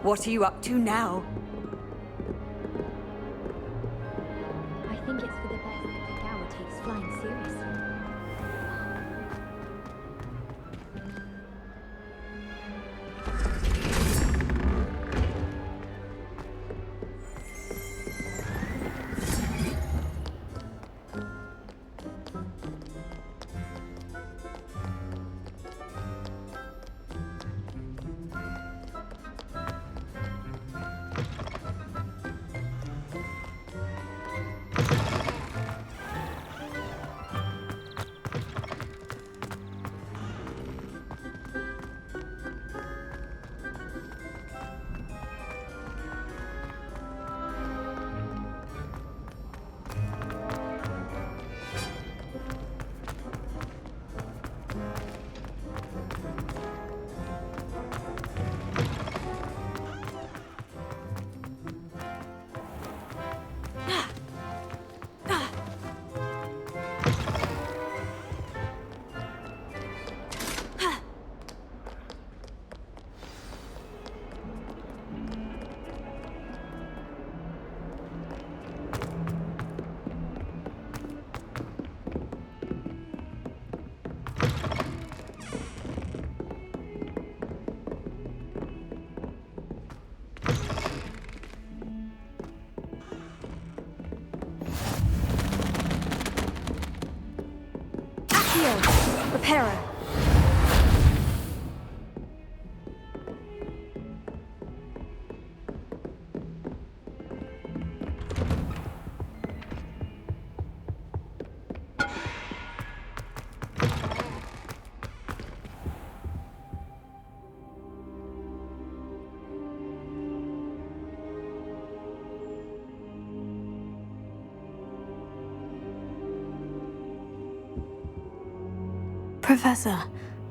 What are you up to now? I think it's for the best that Kagawa takes flying seriously. Repairer. Professor,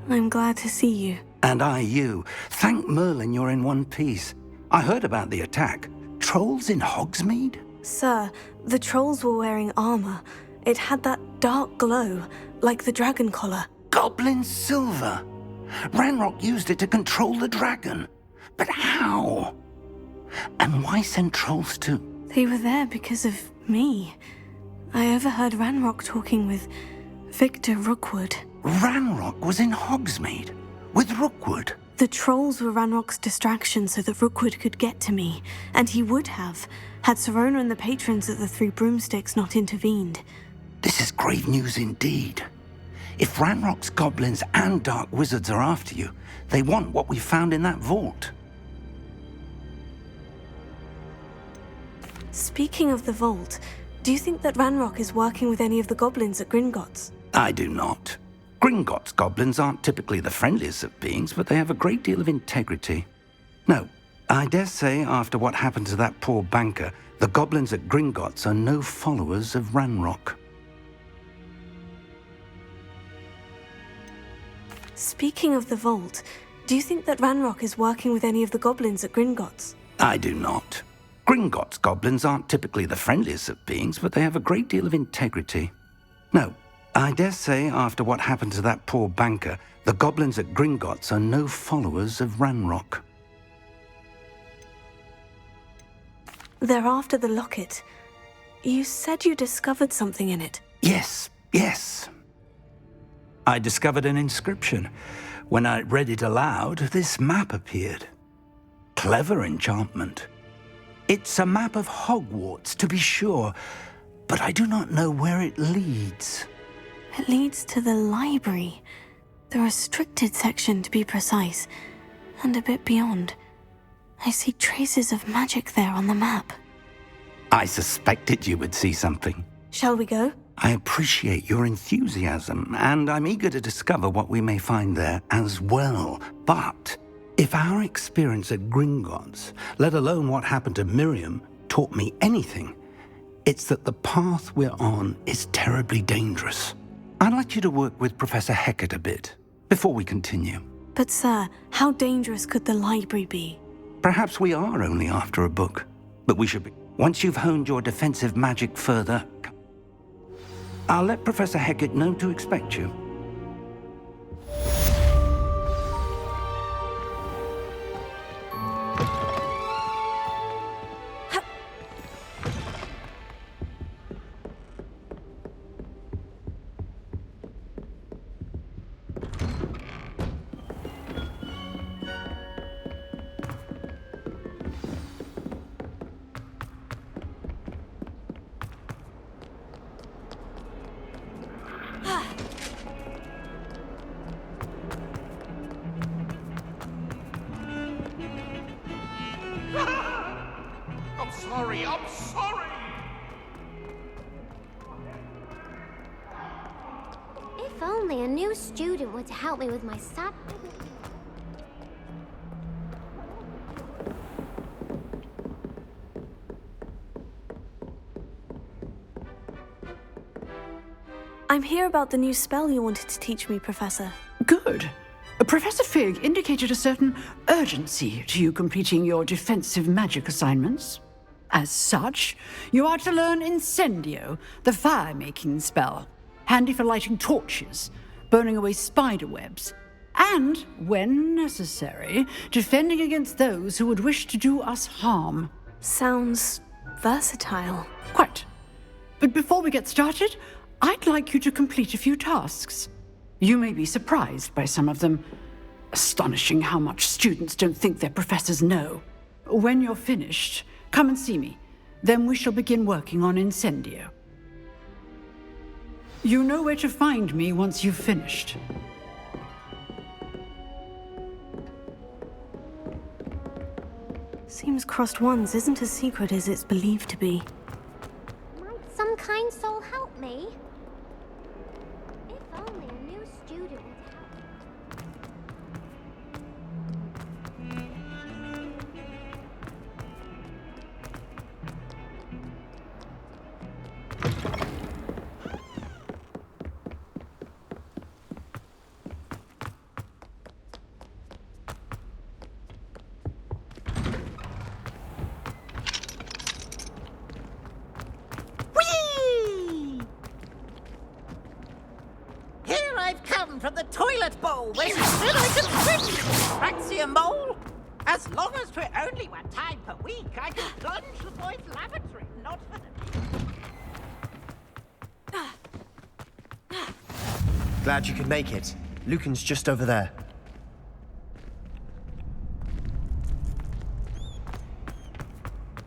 I'm glad to see you. And I you. Thank Merlin you're in one piece. I heard about the attack. Trolls in Hogsmeade? Sir, the trolls were wearing armor. It had that dark glow, like the dragon collar. Goblin silver! Ranrock used it to control the dragon. But how? And why send trolls too? They were there because of me. I overheard Ranrock talking with Victor Rookwood. Ranrock was in Hogsmeade with Rookwood. The trolls were Ranrock's distraction so that Rookwood could get to me, and he would have, had Serona and the patrons at the Three Broomsticks not intervened. This is grave news indeed. If Ranrock's goblins and dark wizards are after you, they want what we found in that vault. Speaking of the vault, do you think that Ranrock is working with any of the goblins at Gringotts? I do not. Gringotts goblins aren't typically the friendliest of beings, but they have a great deal of integrity. No, I dare say after what happened to that poor banker, the goblins at Gringotts are no followers of Ranrock. Speaking of the vault, do you think that Ranrock is working with any of the goblins at Gringotts? I do not. Gringotts goblins aren't typically the friendliest of beings, but they have a great deal of integrity. No, I dare say after what happened to that poor banker, the goblins at Gringotts are no followers of Ranrock. They're after the locket. You said you discovered something in it. Yes. I discovered an inscription. When I read it aloud, this map appeared. Clever enchantment. It's a map of Hogwarts, to be sure, but I do not know where it leads. It leads to the library. The restricted section, to be precise, and a bit beyond. I see traces of magic there on the map. I suspected you would see something. Shall we go? I appreciate your enthusiasm, and I'm eager to discover what we may find there as well. But if our experience at Gringotts, let alone what happened to Miriam, taught me anything, it's that the path we're on is terribly dangerous. I'd like you to work with Professor Hecat a bit before we continue. But sir, how dangerous could the library be? Perhaps we are only after a book, but we should be. Once you've honed your defensive magic further, I'll let Professor Hecat know to expect you. I'm sorry, I'm sorry! If only a new student were to help me with my sab... I'm here about the new spell you wanted to teach me, Professor. Good. Professor Figg indicated a certain urgency to you completing your defensive magic assignments. As such, you are to learn Incendio, the fire-making spell, handy for lighting torches, burning away spider webs, and, when necessary, defending against those who would wish to do us harm. Sounds versatile. Quite. But before we get started, I'd like you to complete a few tasks. You may be surprised by some of them. Astonishing how much students don't think their professors know. When you're finished, come and see me. Then we shall begin working on Incendio. You know where to find me once you've finished. Seems crossed wands isn't as secret as it's believed to be. Might some kind soul help me? If only a new student would help. Here I've come from the toilet bowl where you said I could swim, Praxia Mole. As long as 'twere only one time per week, I could plunge the boys' lavatory, not for the... Glad you could make it. Lucan's just over there.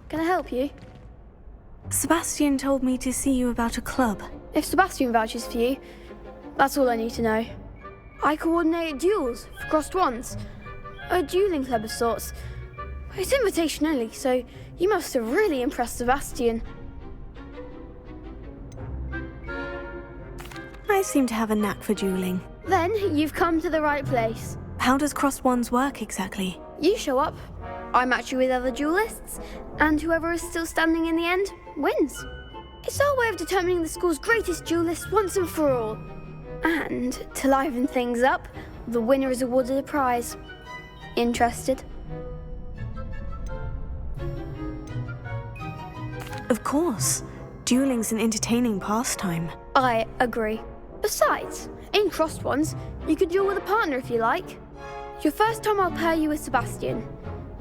Can I help you? Sebastian told me to see you about a club. If Sebastian vouches for you, that's all I need to know. I coordinate duels for crossed wands. A dueling club of sorts. It's invitation only, so you must have really impressed Sebastian. I seem to have a knack for dueling. Then you've come to the right place. How does crossed wands work exactly? You show up, I match you with other duelists, and whoever is still standing in the end wins. It's our way of determining the school's greatest duelist once and for all. And to liven things up, the winner is awarded a prize. Interested? Of course. Dueling's an entertaining pastime. I agree. Besides, in crossed ones, you could duel with a partner if you like. Your first time I'll pair you with Sebastian.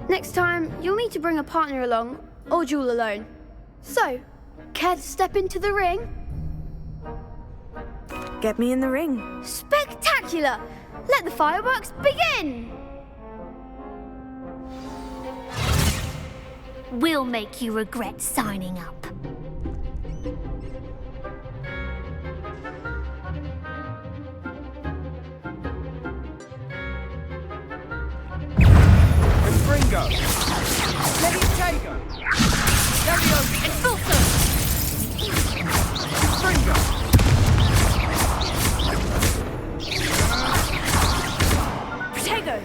Next time, you'll need to bring a partner along, or duel alone. So, care to step into the ring? Get me in the ring. Spectacular! Let the fireworks begin! We'll make you regret signing up. Confringo! Levitago! Leviosa! Expulso! Confringo! Protego!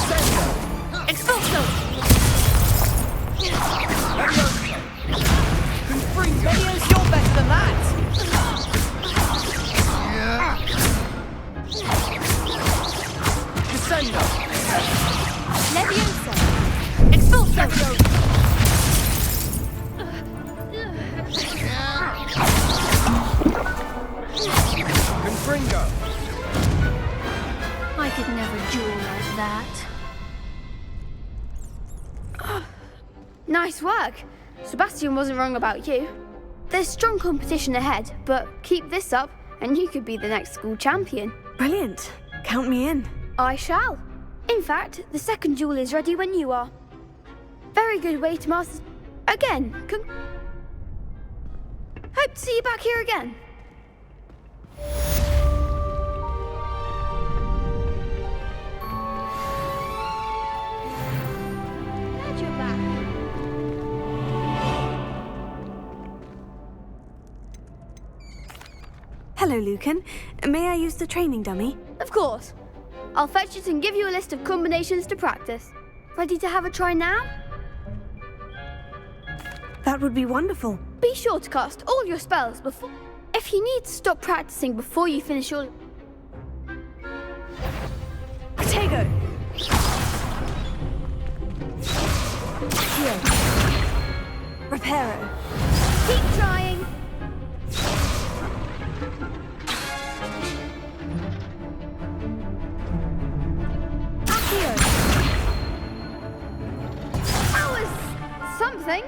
Sendo! Expulso! Leviosa! Confringo! Leviosa, you're better than that! Descendo! Leviosa! Expulso! Confringo! I could never duel like that. Nice work. Sebastian wasn't wrong about you. There's strong competition ahead, but keep this up and you could be the next school champion. Brilliant. Count me in. I shall. In fact, the second duel is ready when you are. Very good way to master... Again, hope to see you back here again. Hello, Lucan. May I use the training dummy? Of course. I'll fetch it and give you a list of combinations to practice. Ready to have a try now? That would be wonderful. Be sure to cast all your spells before... If you need to stop practicing before you finish your... Potato! Here. Reparo. Keep trying. Accio. That was something.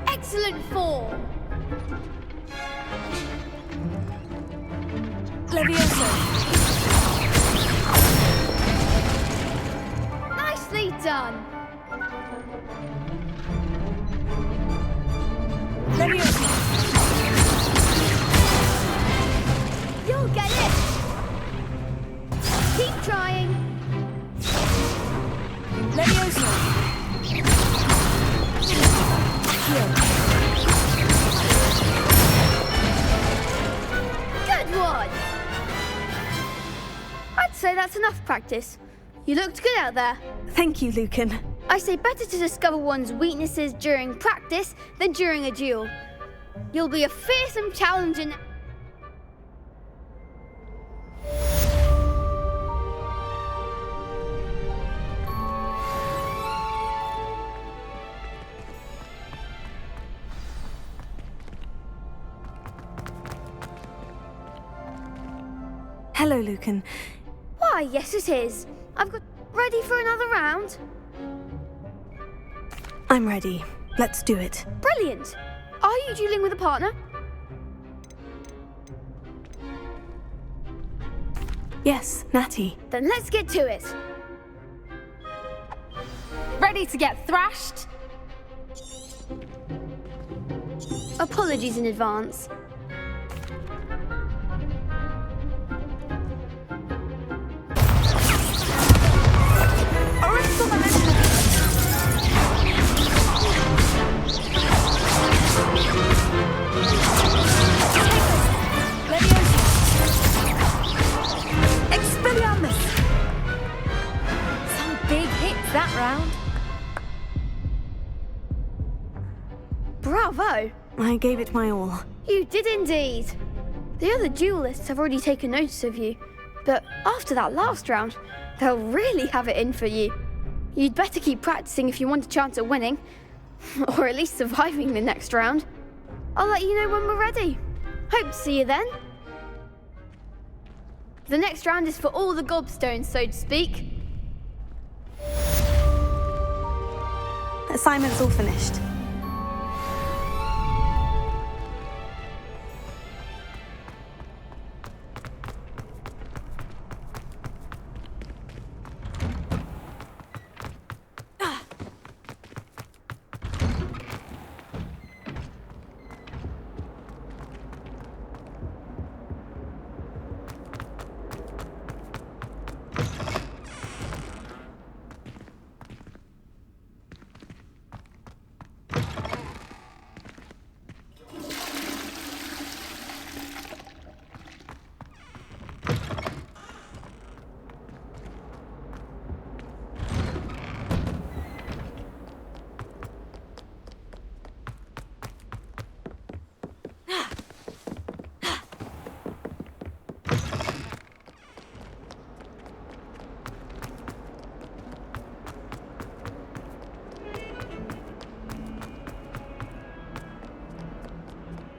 Excellent form. Levioso. Nicely done. Levioso. You'll get it. Keep trying. Levioso. Accio. Good one. I'd say that's enough practice. You looked good out there. Thank you, Lucan. I say better to discover one's weaknesses during practice than during a duel. You'll be a fearsome challenger. Hello, Lucan. Why, yes it is. I've got ready for another round. I'm ready. Let's do it. Brilliant. Are you dueling with a partner? Yes, Natty. Then let's get to it. Ready to get thrashed? Apologies in advance. Expelliarmus! Some big hits that round. Bravo. I gave it my all. You did indeed. The other duelists have already taken notice of you, but after that last round, they'll really have it in for you. You'd better keep practicing if you want a chance at winning, or at least surviving the next round. I'll let you know when we're ready. Hope to see you then. The next round is for all the gobstones, so to speak. Assignment's all finished.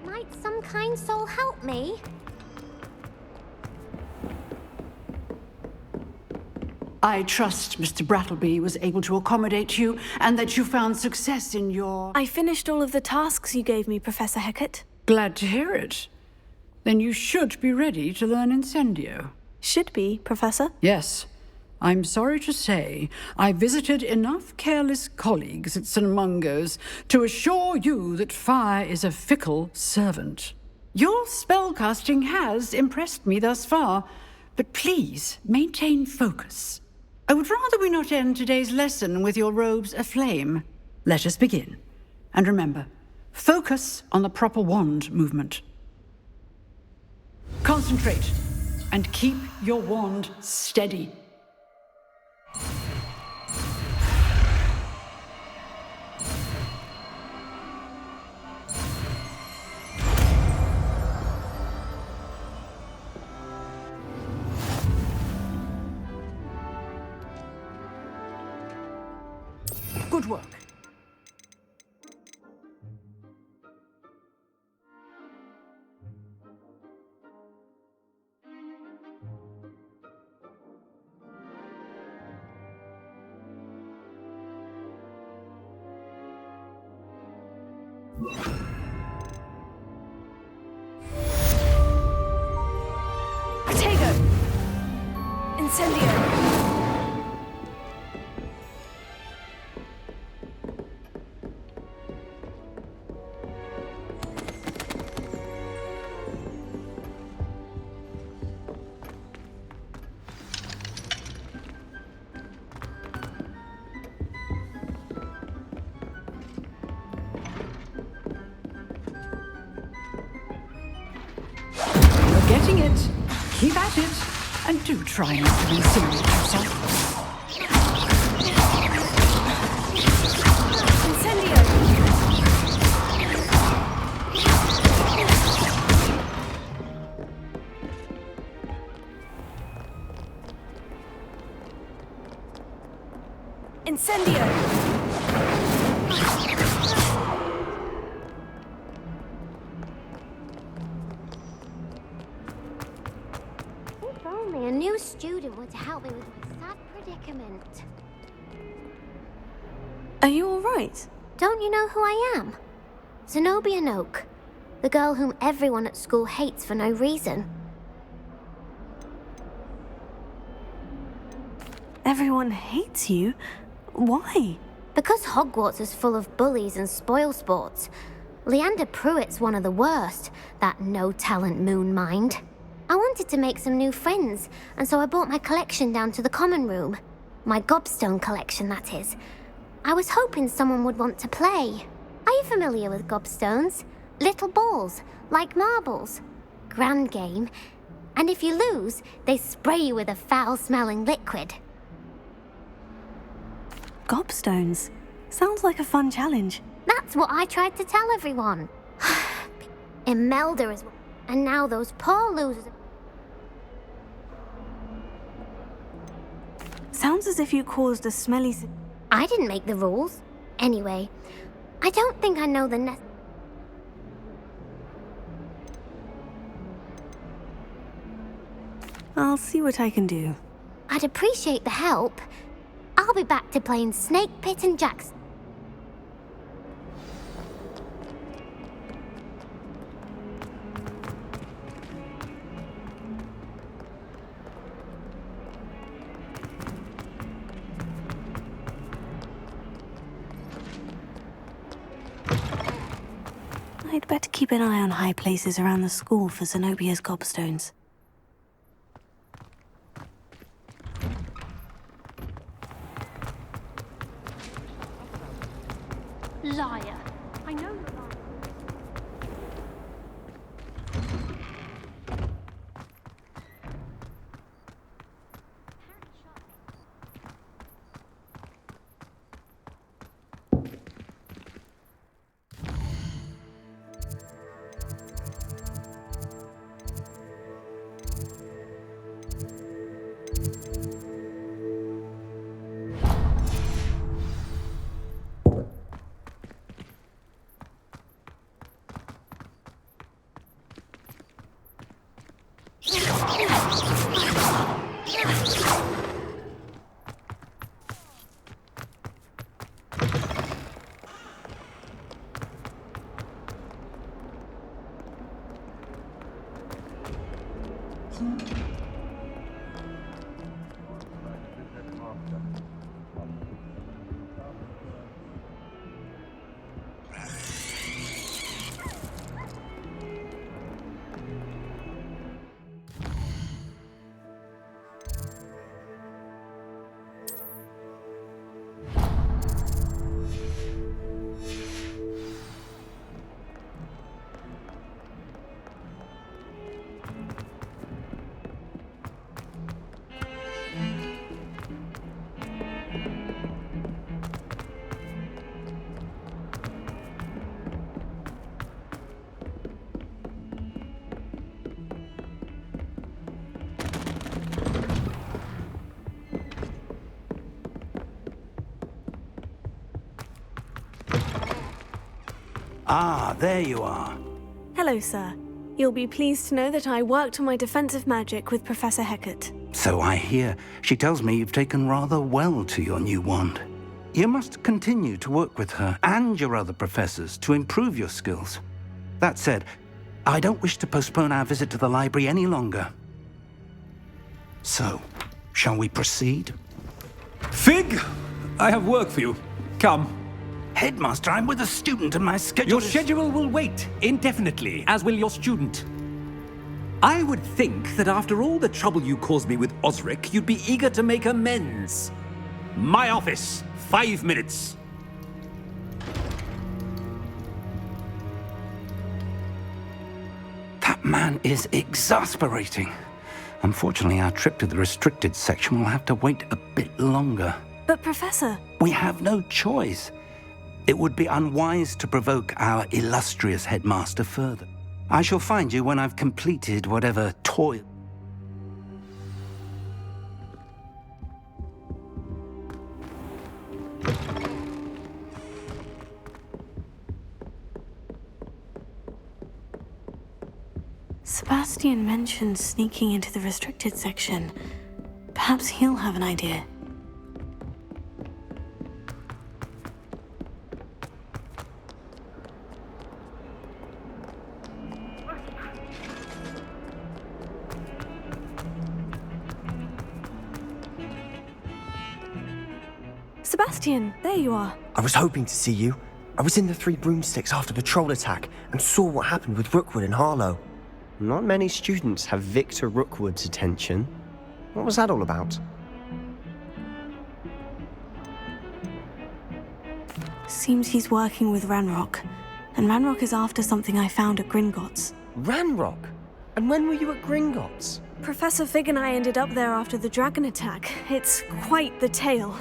Might some kind soul help me? I trust Mr. Brattleby was able to accommodate you and that you found success in your... I finished all of the tasks you gave me, Professor Hecat. Glad to hear it. Then you should be ready to learn Incendio. Should be, Professor. Yes. I'm sorry to say, I visited enough careless colleagues at St. Mungo's to assure you that fire is a fickle servant. Your spellcasting has impressed me thus far, but please maintain focus. I would rather we not end today's lesson with your robes aflame. Let us begin. And remember, focus on the proper wand movement. Concentrate, and keep your wand steady. Good work. Potato! Incendio! You're getting it. Keep at it. And do try not to insinuate yourself. Incendio! Incendio! If only a new student were to help me with my sad predicament. Are you alright? Don't you know who I am? Zenobia Noak, the girl whom everyone at school hates for no reason. Everyone hates you? Why? Because Hogwarts is full of bullies and spoilsports. Leander Pruitt's one of the worst, that no-talent moon mind. I wanted to make some new friends, and so I brought my collection down to the common room. My gobstone collection, that is. I was hoping someone would want to play. Are you familiar with gobstones? Little balls, like marbles. Grand game. And if you lose, they spray you with a foul-smelling liquid. Gobstones. Sounds like a fun challenge. That's what I tried to tell everyone. Imelda is... And now those poor losers... Sounds as if you caused a smelly... I didn't make the rules. Anyway, I don't think I know the I'll see what I can do. I'd appreciate the help. I'll be back to playing Snake Pit and Jackson. I'd better keep an eye on high places around the school for Zenobia's gobstones. Liar. I know you're lying. Ah, there you are. Hello, sir. You'll be pleased to know that I worked on my defensive magic with Professor Hecat. So I hear. She tells me you've taken rather well to your new wand. You must continue to work with her and your other professors to improve your skills. That said, I don't wish to postpone our visit to the library any longer. So, shall we proceed? Fig, I have work for you. Come. Headmaster, I'm with a student and my schedule Your is... schedule will wait indefinitely, as will your student. I would think that after all the trouble you caused me with Osric, you'd be eager to make amends. My office, 5 minutes. That man is exasperating. Unfortunately, our trip to the restricted section will have to wait a bit longer. But, Professor... We have no choice. It would be unwise to provoke our illustrious headmaster further. I shall find you when I've completed whatever toil... Sebastian mentioned sneaking into the restricted section. Perhaps he'll have an idea. Sebastian, there you are. I was hoping to see you. I was in the Three Broomsticks after the troll attack and saw what happened with Rookwood and Harlow. Not many students have Victor Rookwood's attention. What was that all about? Seems he's working with Ranrock. And Ranrock is after something I found at Gringotts. Ranrock? And when were you at Gringotts? Professor Fig and I ended up there after the dragon attack. It's quite the tale.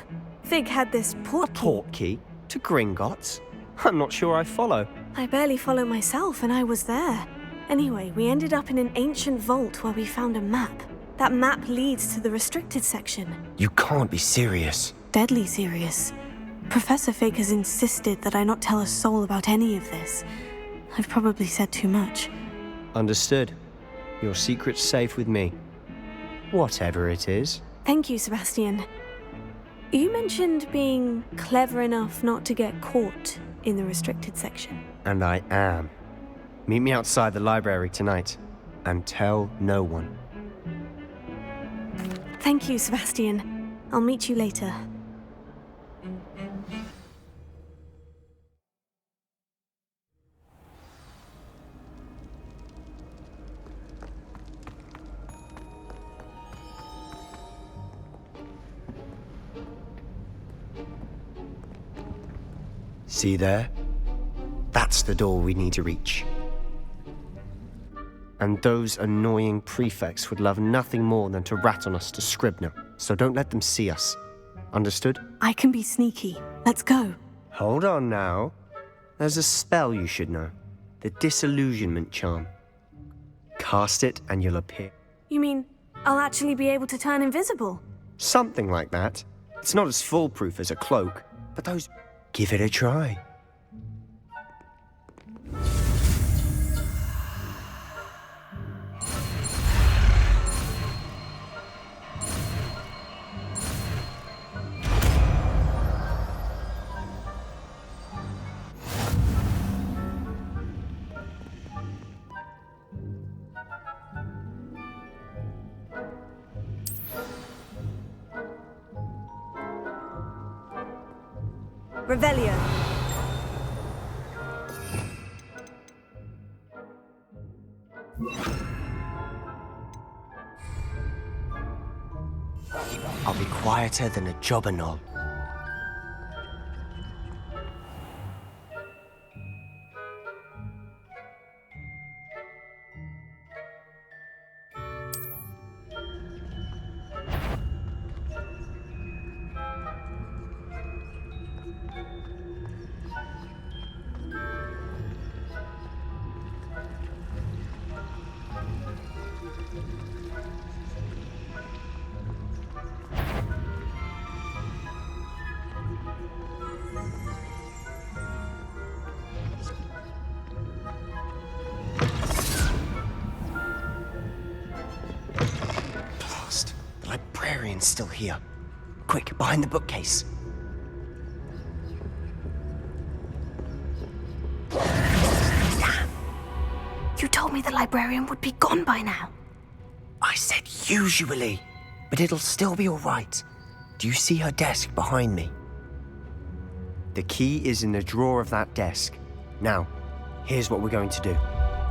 Fig had this portkey to Gringotts? I'm not sure I follow. I barely follow myself, and I was there. Anyway, we ended up in an ancient vault where we found a map. That map leads to the restricted section. You can't be serious. Deadly serious. Professor Fig has insisted that I not tell a soul about any of this. I've probably said too much. Understood. Your secret's safe with me. Whatever it is. Thank you, Sebastian. You mentioned being clever enough not to get caught in the restricted section. And I am. Meet me outside the library tonight, and tell no one. Thank you, Sebastian. I'll meet you later. See there? That's the door we need to reach. And those annoying prefects would love nothing more than to rat on us to Scribner, so don't let them see us. Understood? I can be sneaky. Let's go. Hold on now. There's a spell you should know. The Disillusionment Charm. Cast it and you'll appear. You mean I'll actually be able to turn invisible? Something like that. It's not as foolproof as a cloak, but those... Give it a try. Revelio. I'll be quieter than a jobberknoll. librarian's still here. Quick, behind the bookcase. You told me the librarian would be gone by now. I said usually, but it'll still be all right. Do you see her desk behind me? The key is in the drawer of that desk. Now, here's what we're going to do.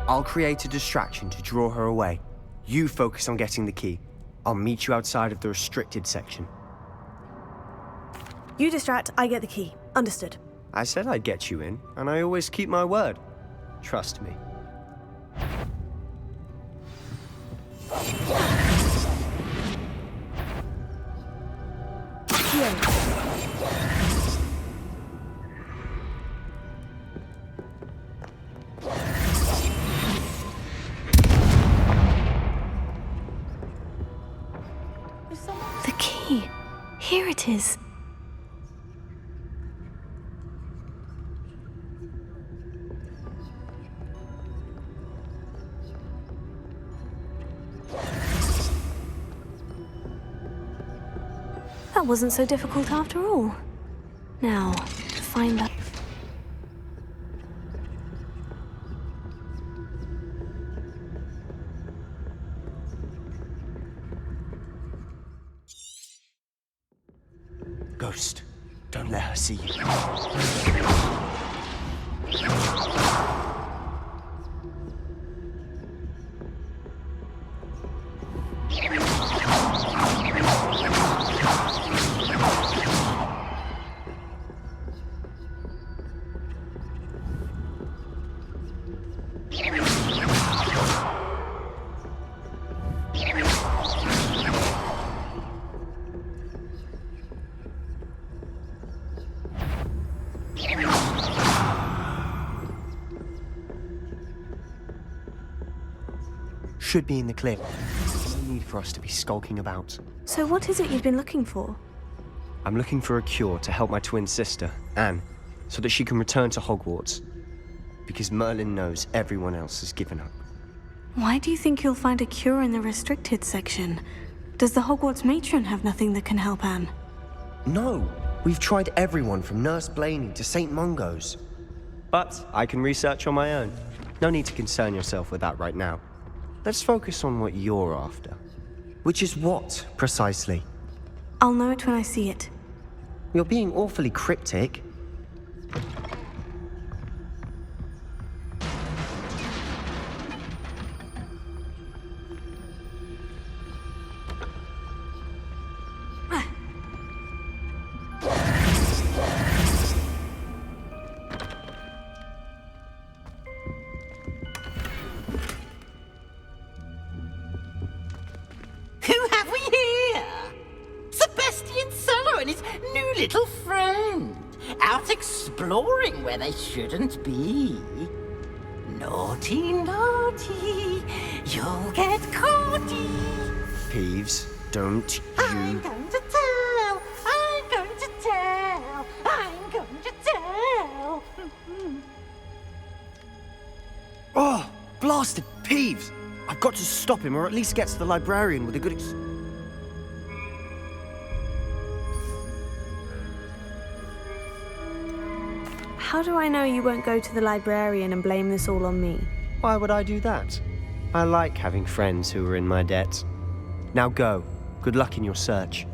I'll create a distraction to draw her away. You focus on getting the key. I'll meet you outside of the restricted section. You distract, I get the key. Understood. I said I'd get you in, and I always keep my word. Trust me. The key. Here it is. That wasn't so difficult after all. Now, to find that... Ghost, don't let her see you. Should be in the clear. No need for us to be skulking about. So what is it you've been looking for? I'm looking for a cure to help my twin sister, Anne, so that she can return to Hogwarts. Because Merlin knows everyone else has given up. Why do you think you'll find a cure in the restricted section? Does the Hogwarts matron have nothing that can help Anne? No, we've tried everyone from Nurse Blaney to St. Mungo's. But I can research on my own. No need to concern yourself with that right now. Let's focus on what you're after. Which is what, precisely? I'll know it when I see it. You're being awfully cryptic. Who have we here? Sebastian Solo and his new little friend. Out exploring where they shouldn't be. Naughty, naughty, you'll get caughty. Peeves, don't I'm you... going to tell, I'm going to tell, I'm going to tell. Oh, blasted Peeves! I've got to stop him, or at least get to the librarian with a good How do I know you won't go to the librarian and blame this all on me? Why would I do that? I like having friends who are in my debt. Now go. Good luck in your search.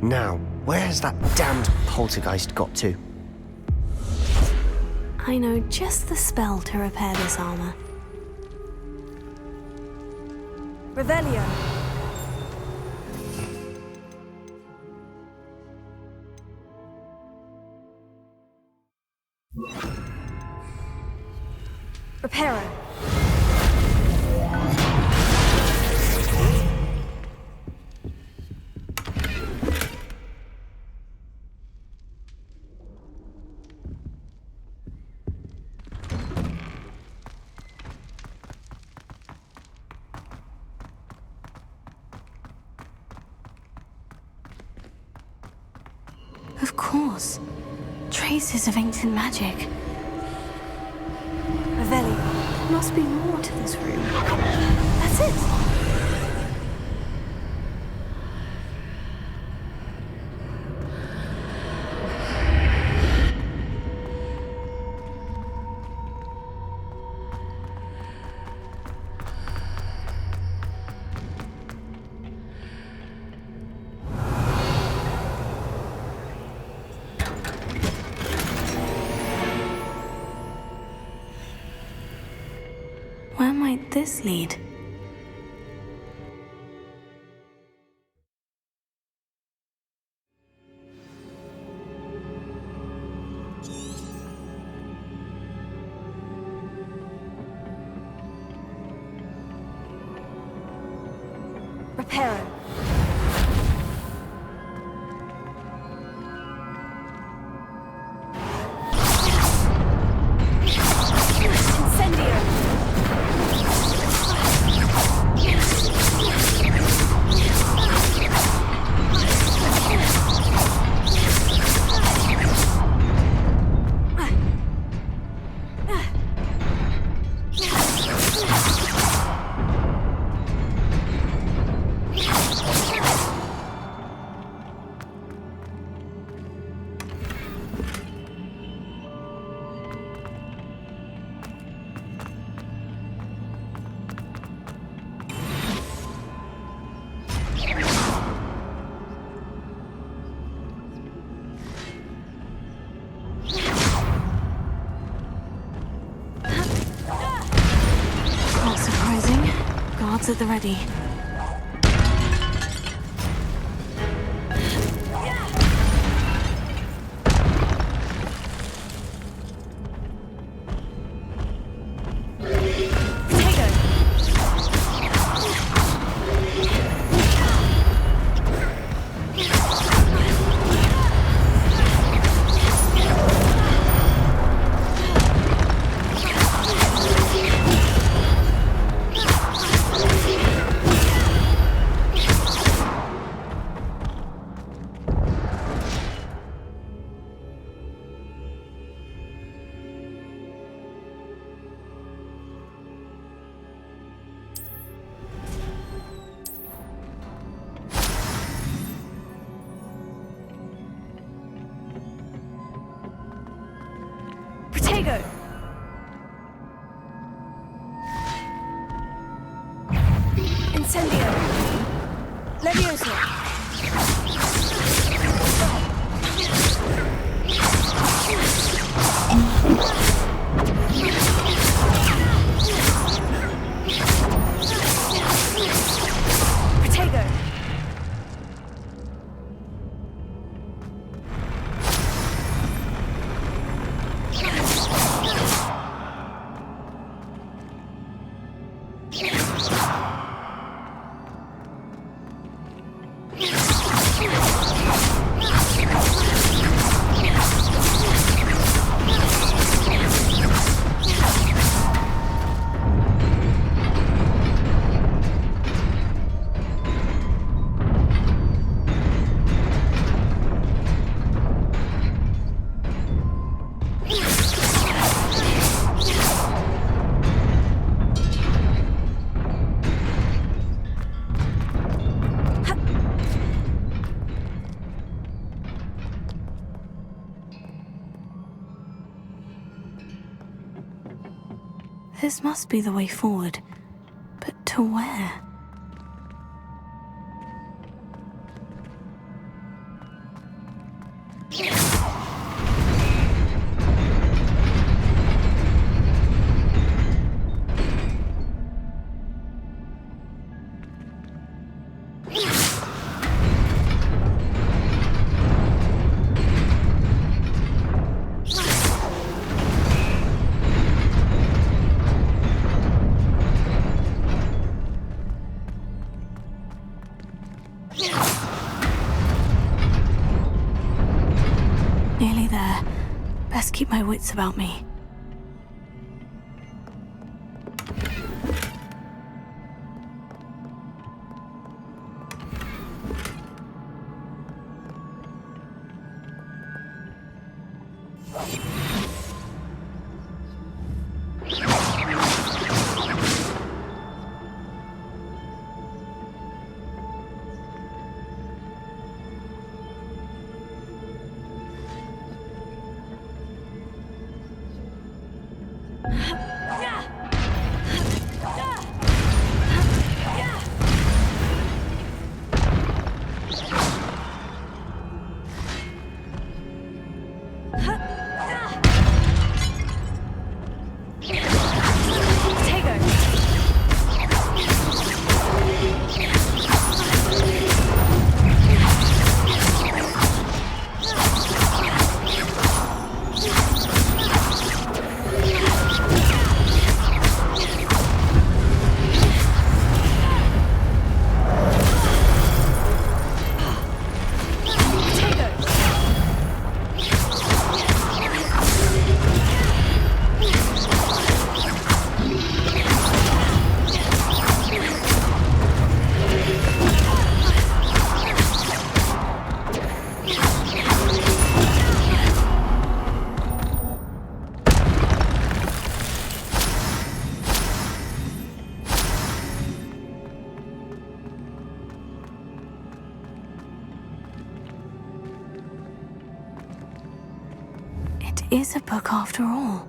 Now, where's that damned poltergeist got to? I know just the spell to repair this armor. Revelio. Reparo. Of course. Traces of ancient magic. Revelio. Must be more to this room. That's it! might this lead? Reparo. Incendio. Not surprising. Guards at the ready. Protego. Incendio. Levioso. Protego. This must be the way forward. But to where? Nearly there. Best keep my wits about me. is a book after all.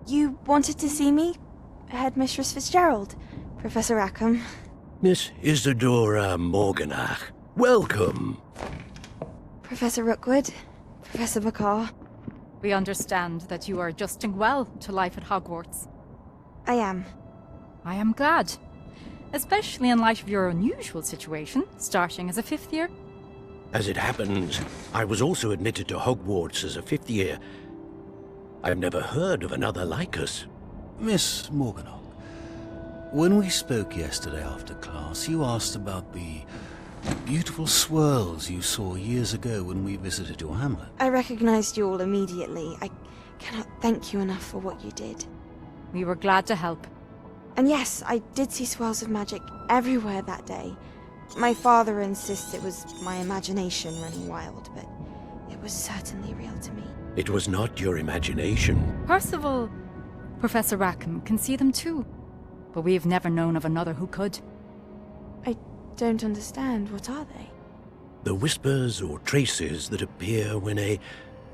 You wanted to see me? Headmistress Fitzgerald, Professor Rackham. Miss Isadora Morganach, welcome. Professor Rookwood, Professor McCaw. We understand that you are adjusting well to life at Hogwarts. I am. I am glad. Especially in light of your unusual situation, starting as a 5th year. As it happens, I was also admitted to Hogwarts as a 5th year. I've never heard of another like us. Miss Morganach, when we spoke yesterday after class, you asked about the beautiful swirls you saw years ago when we visited your hamlet. I recognized you all immediately. I cannot thank you enough for what you did. We were glad to help. And yes, I did see swirls of magic everywhere that day. My father insists it was my imagination running wild, but it was certainly real to me. It was not your imagination. Percival, Professor Rackham can see them too. But we've never known of another who could. I don't understand. What are they? The whispers or traces that appear when a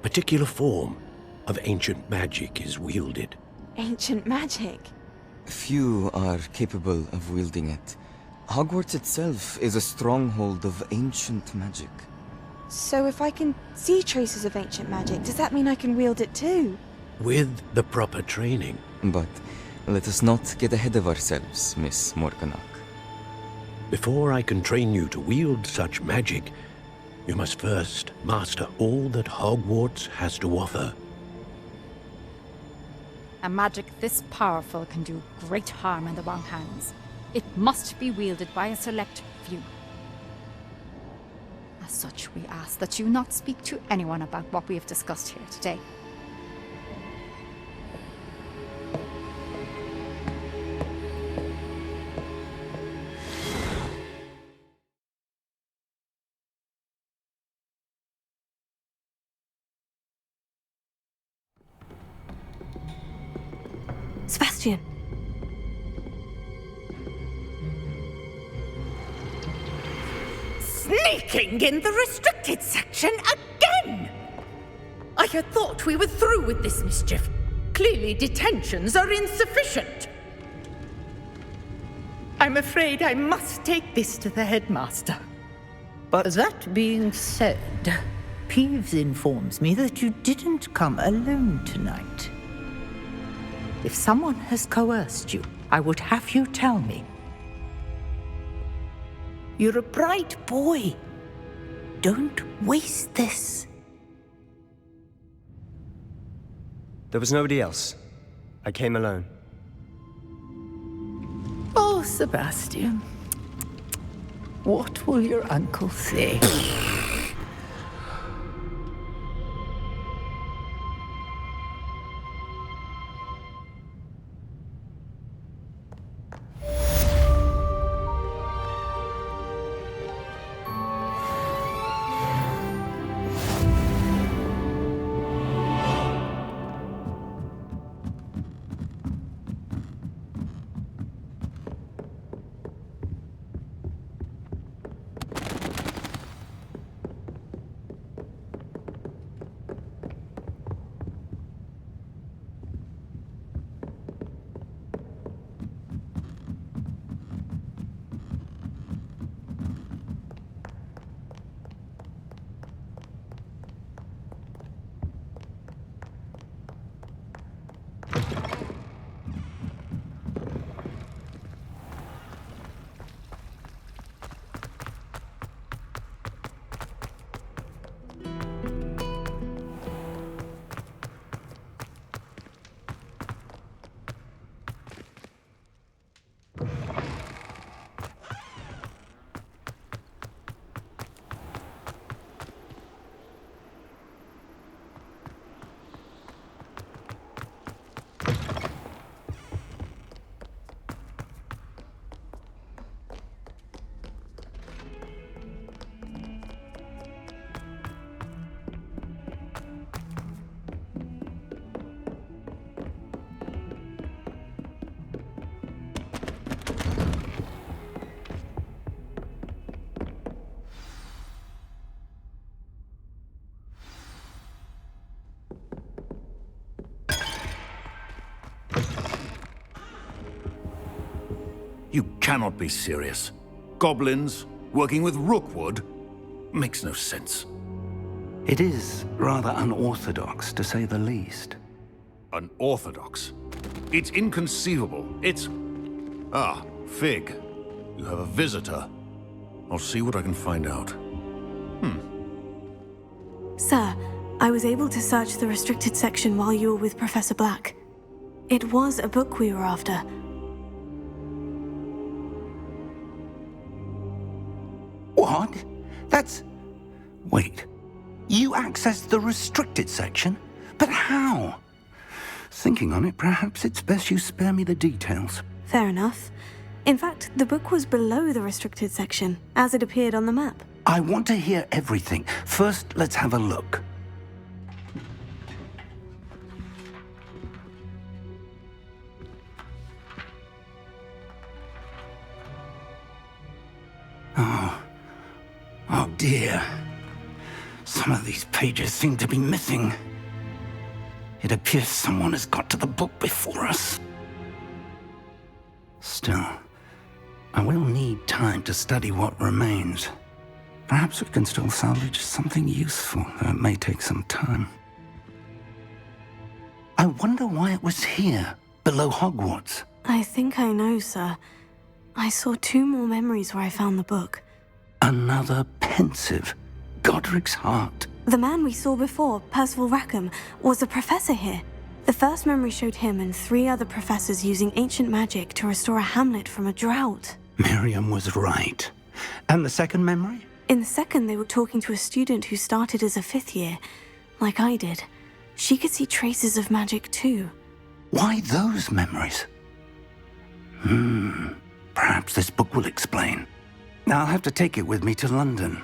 particular form of ancient magic is wielded. Ancient magic? Few are capable of wielding it. Hogwarts itself is a stronghold of ancient magic. So if I can see traces of ancient magic, does that mean I can wield it too? With the proper training. But let us not get ahead of ourselves, Miss Morganach. Before I can train you to wield such magic, you must first master all that Hogwarts has to offer. A magic this powerful can do great harm in the wrong hands. It must be wielded by a select few. As such, we ask that you not speak to anyone about what we have discussed here today. Sebastian! Sneaking in the restricted section again! I had thought we were through with this mischief. Clearly detentions are insufficient. I'm afraid I must take this to the headmaster. But that being said, Peeves informs me that you didn't come alone tonight. If someone has coerced you, I would have you tell me. You're a bright boy. Don't waste this. There was nobody else. I came alone. Oh, Sebastian. What will your uncle say? You cannot be serious. Goblins working with Rookwood? Makes no sense. It is rather unorthodox, to say the least. Unorthodox? It's inconceivable. It's... Ah, Fig. You have a visitor. I'll see what I can find out. Sir, I was able to search the restricted section while you were with Professor Black. It was a book we were after. What? That's... Wait. You accessed the restricted section? But how? Thinking on it, perhaps it's best you spare me the details. Fair enough. In fact, the book was below the restricted section, as it appeared on the map. I want to hear everything. First, let's have a look. Oh dear. Some of these pages seem to be missing. It appears someone has got to the book before us. Still, I will need time to study what remains. Perhaps we can still salvage something useful, though it may take some time. I wonder why it was here, below Hogwarts. I think I know, sir. I saw 2 more memories where I found the book. Another pensive. Godric's heart. The man we saw before, Percival Rackham, was a professor here. The first memory showed him and 3 other professors using ancient magic to restore a hamlet from a drought. Miriam was right. And the second memory? In the second, they were talking to a student who started as a 5th year, like I did. She could see traces of magic too. Why those memories? Perhaps this book will explain. I'll have to take it with me to London.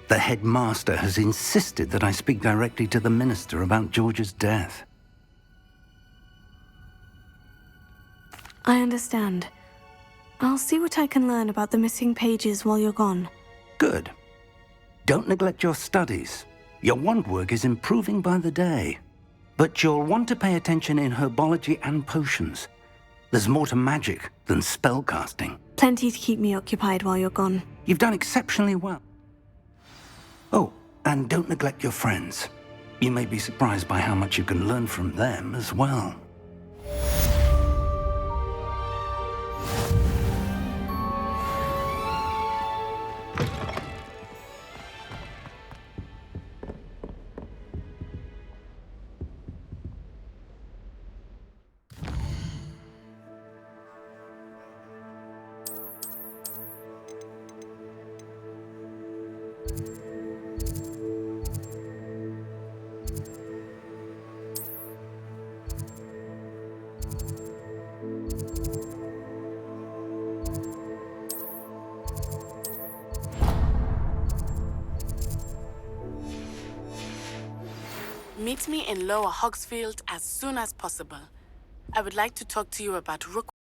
The headmaster has insisted that I speak directly to the minister about George's death. I understand. I'll see what I can learn about the missing pages while you're gone. Good. Don't neglect your studies. Your wand work is improving by the day. But you'll want to pay attention in herbology and potions. There's more to magic than spellcasting. Plenty to keep me occupied while you're gone. You've done exceptionally well. Oh, and don't neglect your friends. You may be surprised by how much you can learn from them as well. Meet me in Lower Hogsfield as soon as possible. I would like to talk to you about Rook